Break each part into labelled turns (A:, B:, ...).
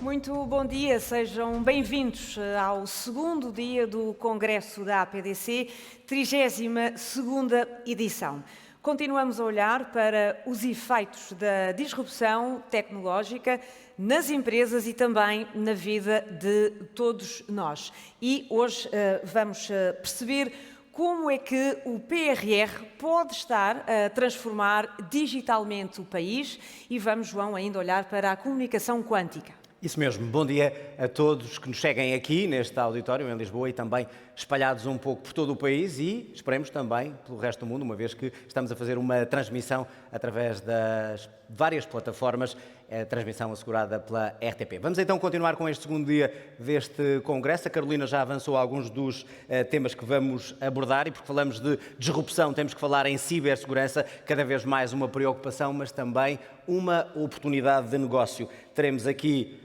A: Muito bom dia, sejam bem-vindos ao segundo dia do Congresso da APDC, 32ª edição. Continuamos a olhar para os efeitos da disrupção tecnológica nas empresas e também na vida de todos nós. E hoje vamos perceber como é que o PRR pode estar a transformar digitalmente o país e vamos, João, ainda olhar para a comunicação quântica.
B: Isso mesmo. Bom dia a todos que nos seguem aqui neste auditório em Lisboa e também espalhados um pouco por todo o país e esperemos também pelo resto do mundo, uma vez que estamos a fazer uma transmissão através das várias plataformas, transmissão assegurada pela RTP. Vamos então continuar com este segundo dia deste Congresso. A Carolina já avançou alguns dos temas que vamos abordar e porque falamos de disrupção temos que falar em cibersegurança, cada vez mais uma preocupação, mas também uma oportunidade de negócio. Teremos aqui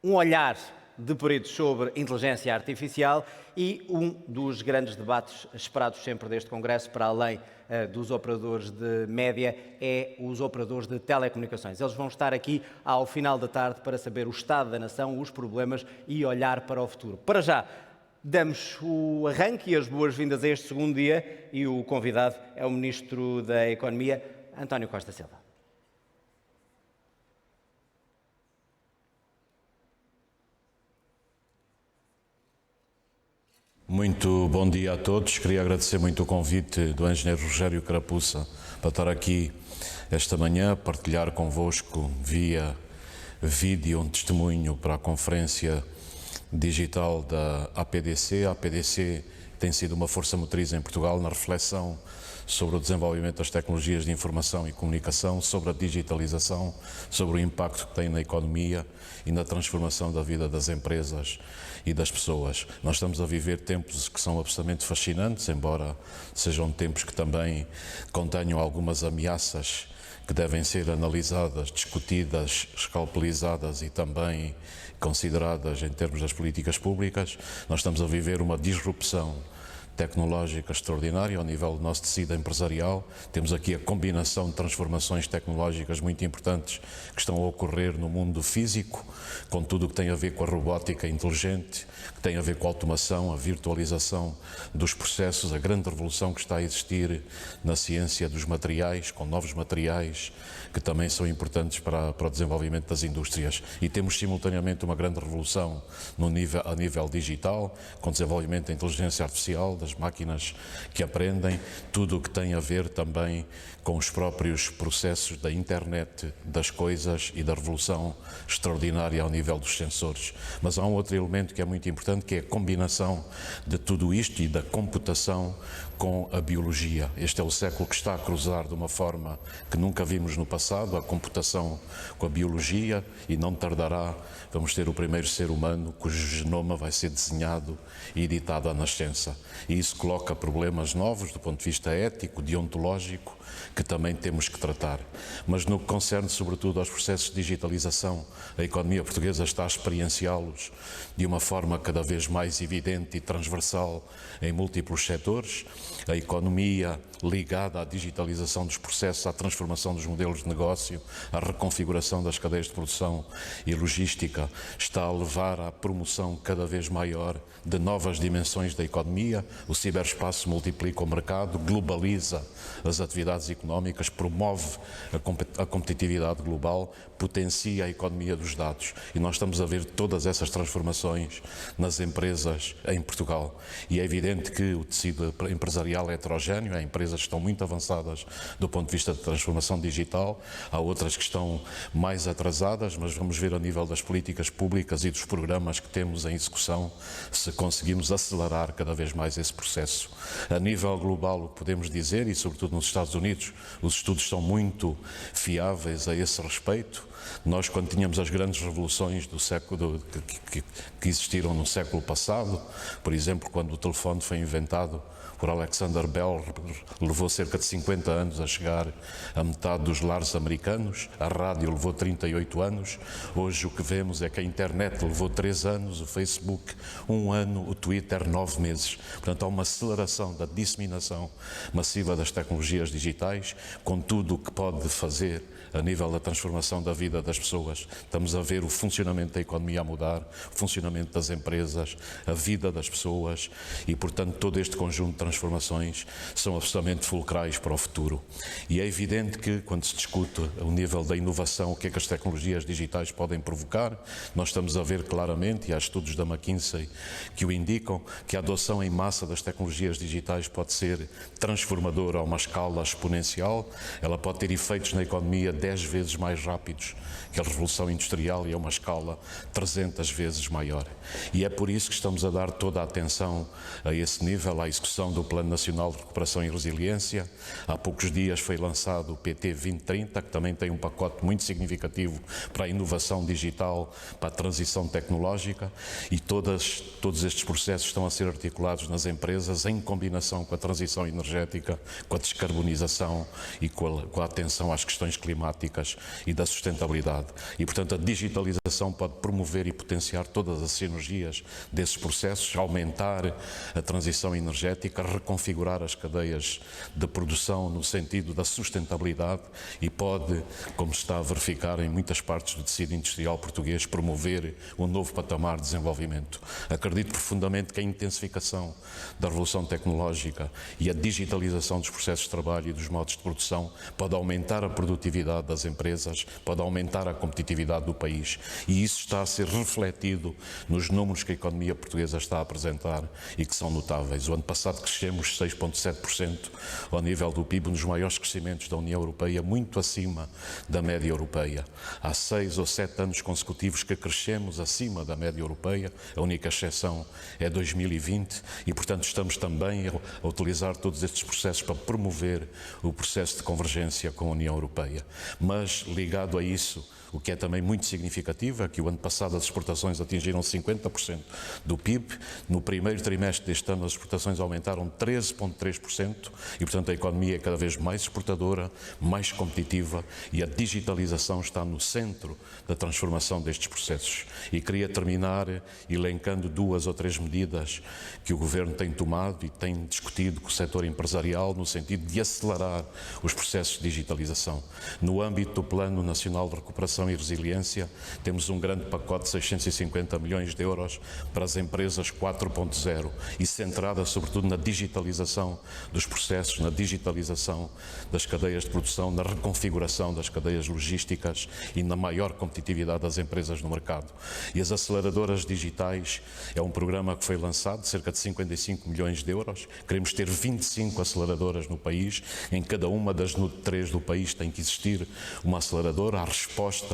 B: um olhar de peritos sobre inteligência artificial e um dos grandes debates esperados sempre deste Congresso, para além dos operadores de média, é os operadores de telecomunicações. Eles vão estar aqui ao final da tarde para saber o estado da nação, os problemas e olhar para o futuro. Para já, damos o arranque e as boas-vindas a este segundo dia e o convidado é o Ministro da Economia, António Costa Silva.
C: Muito bom dia a todos. Queria agradecer muito o convite do engenheiro Rogério Carapuça para estar aqui esta manhã, partilhar convosco via vídeo um testemunho para a conferência digital da APDC. A APDC tem sido uma força motriz em Portugal na reflexão sobre o desenvolvimento das tecnologias de informação e comunicação, sobre a digitalização, sobre o impacto que tem na economia e na transformação da vida das empresas e das pessoas. Nós estamos a viver tempos que são absolutamente fascinantes, embora sejam tempos que também contenham algumas ameaças que devem ser analisadas, discutidas, escalpelizadas e também consideradas em termos das políticas públicas. Nós estamos a viver uma disrupção tecnológica extraordinária ao nível do nosso tecido empresarial. Temos aqui a combinação de transformações tecnológicas muito importantes que estão a ocorrer no mundo físico, com tudo o que tem a ver com a robótica inteligente, que tem a ver com a automação, a virtualização dos processos, a grande revolução que está a existir na ciência dos materiais, com novos materiais que também são importantes para o desenvolvimento das indústrias. E temos simultaneamente uma grande revolução a nível digital, com o desenvolvimento da inteligência artificial, das máquinas que aprendem, tudo o que tem a ver também com os próprios processos da internet, das coisas e da revolução extraordinária ao nível dos sensores. Mas há um outro elemento que é muito importante, que é a combinação de tudo isto e da computação com a biologia. Este é o século que está a cruzar de uma forma que nunca vimos no passado, a computação com a biologia, e não tardará, vamos ter o primeiro ser humano cujo genoma vai ser desenhado e editado à nascença. E isso coloca problemas novos do ponto de vista ético, deontológico, que também temos que tratar. Mas no que concerne sobretudo aos processos de digitalização, a economia portuguesa está a experienciá-los de uma forma cada vez mais evidente e transversal em múltiplos setores. A economia ligada à digitalização dos processos, à transformação dos modelos de negócio, à reconfiguração das cadeias de produção e logística, está a levar à promoção cada vez maior de novas dimensões da economia. O ciberespaço multiplica o mercado, globaliza as atividades económicas, promove a competitividade global, potencia a economia dos dados. E nós estamos a ver todas essas transformações nas empresas em Portugal. E é evidente que o tecido empresarial é heterogéneo, há empresas que estão muito avançadas do ponto de vista de transformação digital, há outras que estão mais atrasadas, mas vamos ver a nível das políticas públicas e dos programas que temos em execução se conseguimos acelerar cada vez mais esse processo. A nível global, o que podemos dizer, e sobretudo nos Estados Unidos, os estudos são muito fiáveis a esse respeito. Nós, quando tínhamos as grandes revoluções do século que existiram no século passado, por exemplo, quando o telefone foi inventado, por Alexander Bell, levou cerca de 50 anos a chegar a metade dos lares americanos, a rádio levou 38 anos, hoje o que vemos é que a internet levou 3 anos, o Facebook 1 ano, o Twitter 9 meses. Portanto, há uma aceleração da disseminação massiva das tecnologias digitais, com tudo o que pode fazer a nível da transformação da vida das pessoas. Estamos a ver o funcionamento da economia a mudar, o funcionamento das empresas, a vida das pessoas e, portanto, todo este conjunto de transformações são absolutamente fulcrais para o futuro. E é evidente que, quando se discute o nível da inovação, o que é que as tecnologias digitais podem provocar, nós estamos a ver claramente, e há estudos da McKinsey que o indicam, que a adoção em massa das tecnologias digitais pode ser transformadora a uma escala exponencial, ela pode ter efeitos na economia 10 vezes mais rápidos que a Revolução Industrial e a uma escala 300 vezes maior. E é por isso que estamos a dar toda a atenção a esse nível, à execução do Plano Nacional de Recuperação e Resiliência. Há poucos dias foi lançado o PT 2030, que também tem um pacote muito significativo para a inovação digital, para a transição tecnológica, e todos estes processos estão a ser articulados nas empresas em combinação com a transição energética, com a descarbonização e com a atenção às questões climáticas e da sustentabilidade. E, portanto, a digitalização pode promover e potenciar todas as sinergias desses processos, aumentar a transição energética, reconfigurar as cadeias de produção no sentido da sustentabilidade e pode, como se está a verificar em muitas partes do tecido industrial português, promover um novo patamar de desenvolvimento. Acredito profundamente que a intensificação da revolução tecnológica e a digitalização dos processos de trabalho e dos modos de produção pode aumentar a produtividade das empresas, pode aumentar a competitividade do país, e isso está a ser refletido nos números que a economia portuguesa está a apresentar e que são notáveis. O ano passado crescemos 6,7% ao nível do PIB, um dos maiores crescimentos da União Europeia, muito acima da média europeia. Há 6 ou 7 anos consecutivos que crescemos acima da média europeia, a única exceção é 2020, e portanto estamos também a utilizar todos estes processos para promover o processo de convergência com a União Europeia. Mas ligado a isso, o que é também muito significativo é que o ano passado as exportações atingiram 50% do PIB. No primeiro trimestre deste ano as exportações aumentaram 13,3% e, portanto, a economia é cada vez mais exportadora, mais competitiva, e a digitalização está no centro da transformação destes processos. E queria terminar elencando 2 ou 3 medidas que o Governo tem tomado e tem discutido com o setor empresarial no sentido de acelerar os processos de digitalização. No âmbito do Plano Nacional de Recuperação e Resiliência, temos um grande pacote de 650 milhões de euros para as empresas 4.0 e centrada sobretudo na digitalização dos processos, na digitalização das cadeias de produção, na reconfiguração das cadeias logísticas e na maior competitividade das empresas no mercado. E as aceleradoras digitais é um programa que foi lançado de cerca de 55 milhões de euros. Queremos ter 25 aceleradoras no país. Em cada uma das 3 do país tem que existir uma aceleradora. A resposta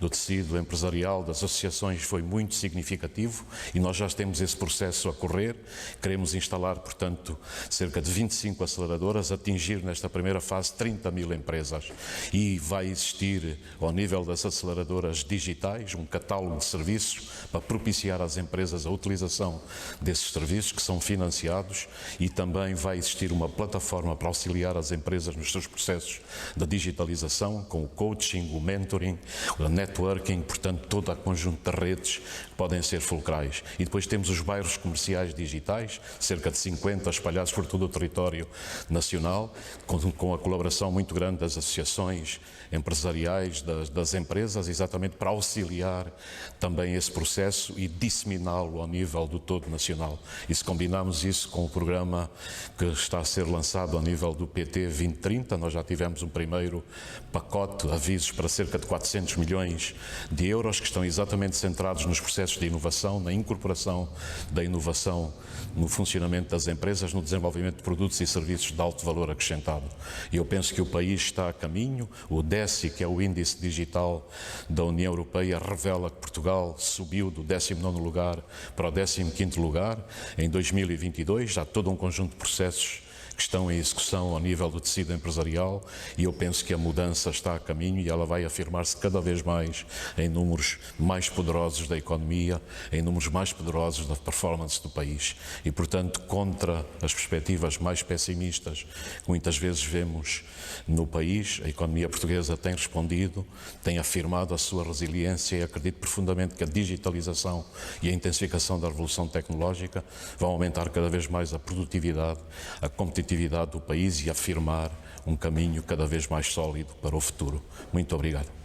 C: do tecido empresarial, das associações, foi muito significativo e nós já temos esse processo a correr. Queremos instalar, portanto, cerca de 25 aceleradoras, atingir nesta primeira fase 30 mil empresas, e vai existir, ao nível das aceleradoras digitais, um catálogo de serviços para propiciar às empresas a utilização desses serviços que são financiados, e também vai existir uma plataforma para auxiliar as empresas nos seus processos de digitalização, com o coaching, o mentoring, o networking, portanto, todo o conjunto de redes que podem ser fulcrais. E depois temos os bairros comerciais digitais, cerca de 50 espalhados por todo o território nacional, com a colaboração muito grande das associações empresariais, das empresas, exatamente para auxiliar também esse processo e disseminá-lo ao nível do todo nacional. E se combinarmos isso com o programa que está a ser lançado ao nível do PT 2030, nós já tivemos um primeiro pacote, avisos para cerca de 400 milhões de euros, que estão exatamente centrados nos processos de inovação, na incorporação da inovação no funcionamento das empresas, no desenvolvimento de produtos e serviços de alto valor acrescentado. E eu penso que o país está a caminho. O DESI, que é o Índice Digital da União Europeia, revela que Portugal subiu do 19º lugar para o 15º lugar em 2022. Há todo um conjunto de processos que estão em execução ao nível do tecido empresarial, e eu penso que a mudança está a caminho e ela vai afirmar-se cada vez mais em números mais poderosos da economia, em números mais poderosos da performance do país. E, portanto, contra as perspectivas mais pessimistas que muitas vezes vemos no país, a economia portuguesa tem respondido, tem afirmado a sua resiliência, e acredito profundamente que a digitalização e a intensificação da revolução tecnológica vão aumentar cada vez mais a produtividade, a competitividade do país e afirmar um caminho cada vez mais sólido para o futuro. Muito obrigado.